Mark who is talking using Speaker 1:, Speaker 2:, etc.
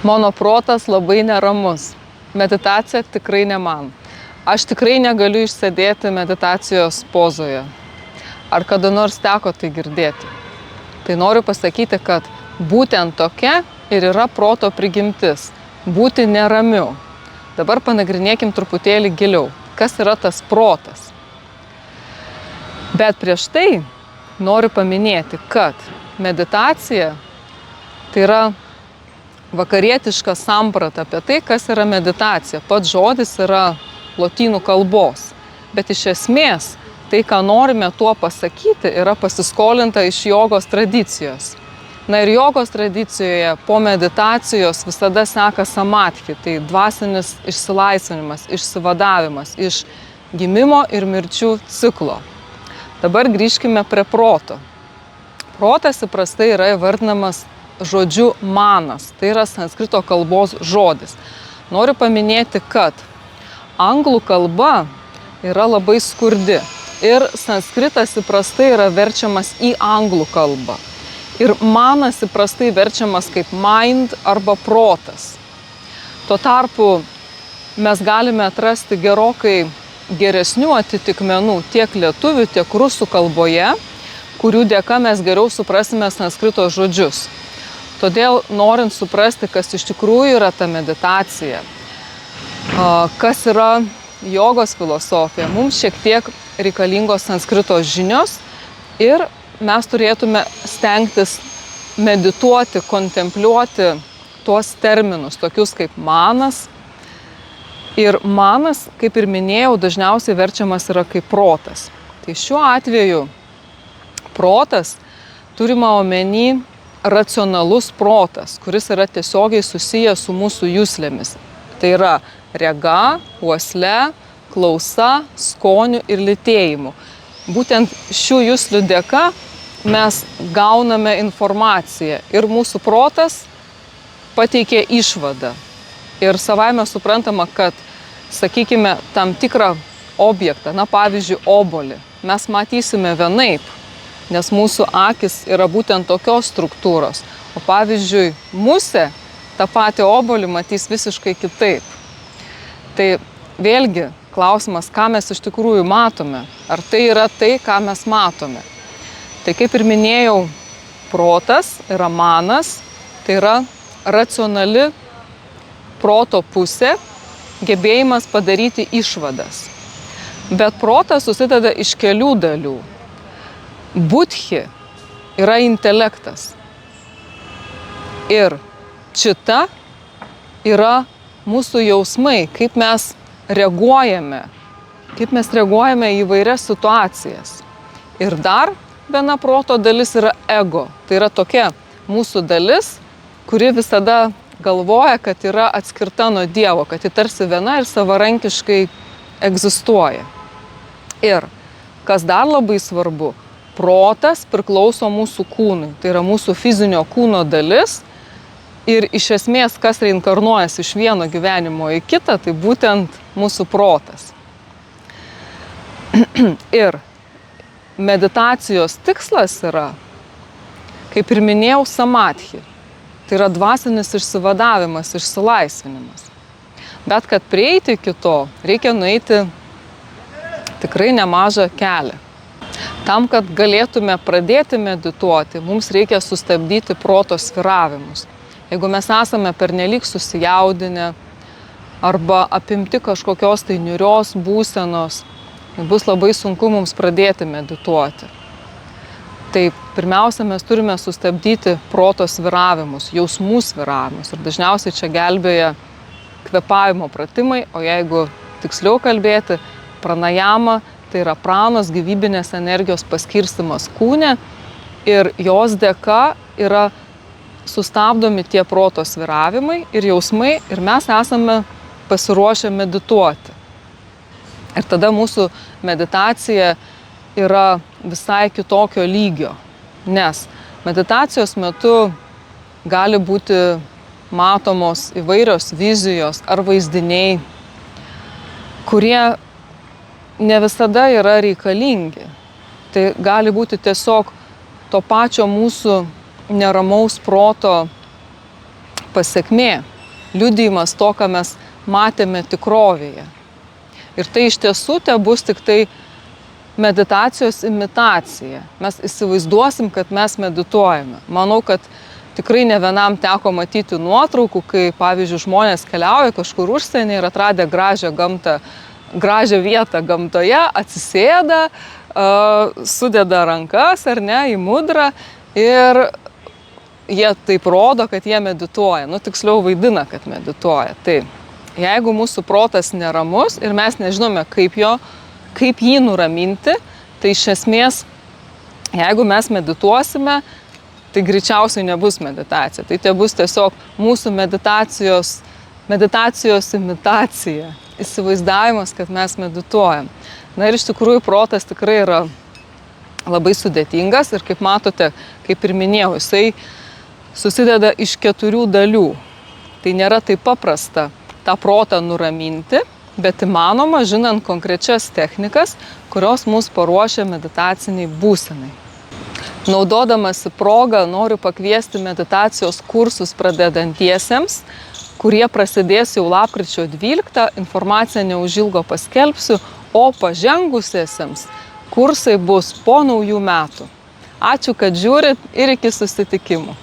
Speaker 1: Mano protas labai neramus. Meditacija tikrai ne man. Aš tikrai negaliu išsėdėti meditacijos pozoje. Ar kada nors teko tai girdėti? Tai noriu pasakyti, kad būtent tokia ir yra proto prigimtis – būti neramiu. Dabar panagrinėkim truputėlį giliau, kas yra tas protas. Bet prieš tai noriu paminėti, kad meditacija tai yra vakarietiška samprata apie tai, kas yra meditacija. Pats žodis yra lotynų kalbos, bet iš esmės tai, ką norime tuo pasakyti, yra pasiskolinta iš jogos tradicijos. Na ir jogos tradicijoje po meditacijos visada seka samadhi, tai dvasinis išsilaisvinimas, išsivadavimas iš gimimo ir mirčių ciklo. Dabar grįžkime prie proto. Protas įprastai yra įvardinamas žodžiu manas, tai yra sanskrito kalbos žodis. Noriu paminėti, kad anglų kalba yra labai skurdi ir sanskritas įprastai yra verčiamas į anglų kalbą. Ir manas įprastai verčiamas kaip mind arba protas. Tuo tarpu mes galime atrasti gerokai geresnių atitikmenų tiek lietuvių, tiek rusų kalboje, kurių dėka mes geriau suprasime sanskrito žodžius. Todėl, norint suprasti, kas iš tikrųjų yra ta meditacija, kas yra jogos filosofija, mums šiek tiek reikalingos sanskrito žinios ir mes turėtume stengtis medituoti, kontempliuoti tuos terminus, tokius kaip manas. Ir manas, kaip ir minėjau, dažniausiai verčiamas yra kaip protas. Tai šiuo atveju protas turima omeny racionalus protas, kuris yra tiesiogiai susijęs su mūsų juslėmis. Tai yra rega, uosle, klausa, skoniu ir lytėjimu. Būtent šių juslių dėka mes gauname informaciją ir mūsų protas pateikia išvadą. Ir savaime suprantama, kad, sakykime, tam tikrą objektą, na pavyzdžiui, obuolį, mes matysime vienaip, nes mūsų akis yra būtent tokios struktūros. O pavyzdžiui, musė tą patį obuolį matys visiškai kitaip. Tai vėlgi klausimas, ką mes iš tikrųjų matome. Ar tai yra tai, ką mes matome? Tai kaip ir minėjau, protas yra manas, tai yra racionali proto pusė, gebėjimas padaryti išvadas. Bet protas susideda iš kelių dalių. Buddhi yra intelektas. Ir čita yra mūsų jausmai, kaip mes reaguojame į įvairias situacijas. Ir dar viena proto dalis yra ego. Tai yra tokia mūsų dalis, kuri visada galvoja, kad yra atskirta nuo Dievo, kad ji tarsi viena ir savarankiškai egzistuoja. Ir kas dar labai svarbu, protas priklauso mūsų kūnui. Tai yra mūsų fizinio kūno dalis. Ir iš esmės, kas reinkarnuojasi iš vieno gyvenimo į kitą, tai būtent mūsų protas. Ir meditacijos tikslas yra, kaip ir minėjau, samadhi. Tai yra dvasinis išsivadavimas, išsilaisvinimas. Bet kad prieiti iki to, reikia nueiti tikrai nemažą kelią. Tam, kad galėtume pradėti medituoti, mums reikia sustabdyti proto sviravimus. Jeigu mes esame pernelyg susijaudinę arba apimti kažkokios tai niūrios būsenos, bus labai sunku mums pradėti medituoti. Tai pirmiausia, mes turime sustabdyti proto sviravimus, jausmų sviravimus. Ir dažniausiai čia gelbėja kvėpavimo pratimai, o jeigu tiksliau kalbėti, pranajama, tai yra pranos gyvybinės energijos paskirstymas kūne ir jos dėka yra sustabdomi tie proto sviravimai ir jausmai ir mes esame pasiruošę medituoti. Ir tada mūsų meditacija yra visai kitokio lygio, nes meditacijos metu gali būti matomos įvairios vizijos ar vaizdiniai, kurie ne visada yra reikalingi. Tai gali būti tiesiog to pačio mūsų neramaus proto pasekmė. liudijimas to, ką mes matėme tikrovėje. Ir tai iš tiesų te bus tik tai meditacijos imitacija. Mes įsivaizduosim, kad mes medituojame. Manau, kad tikrai ne vienam teko matyti nuotraukų, kai, pavyzdžiui, žmonės keliauja kažkur užsienį ir atradę gražią vietą gamtoje, atsisėda, sudeda rankas ar ne į mudrą ir jie taip rodo, kad jie medituoja. Tiksliau vaidina, kad medituoja. Tai jeigu mūsų protas neramus ir mes nežinome, kaip jį nuraminti, tai iš esmės, jeigu mes medituosime, tai greičiausiai nebus meditacija. Tai bus tiesiog mūsų meditacijos imitacija, įsivaizdavimas, kad mes medituojam. Na ir iš tikrųjų protas tikrai yra labai sudėtingas ir kaip matote, kaip ir minėjau, jisai susideda iš 4 dalių. Tai nėra taip paprasta tą protą nuraminti, bet įmanoma, žinant konkrečias technikas, kurios mus paruošia meditaciniai būsenai. Naudodamasi progą noriu pakviesti meditacijos kursus pradedantiesiems, kurie prasidės jau lapkričio 12, informaciją neužilgo paskelbsiu, o pažengusiesiems kursai bus po naujų metų. Ačiū, kad žiūrit ir iki susitikimų.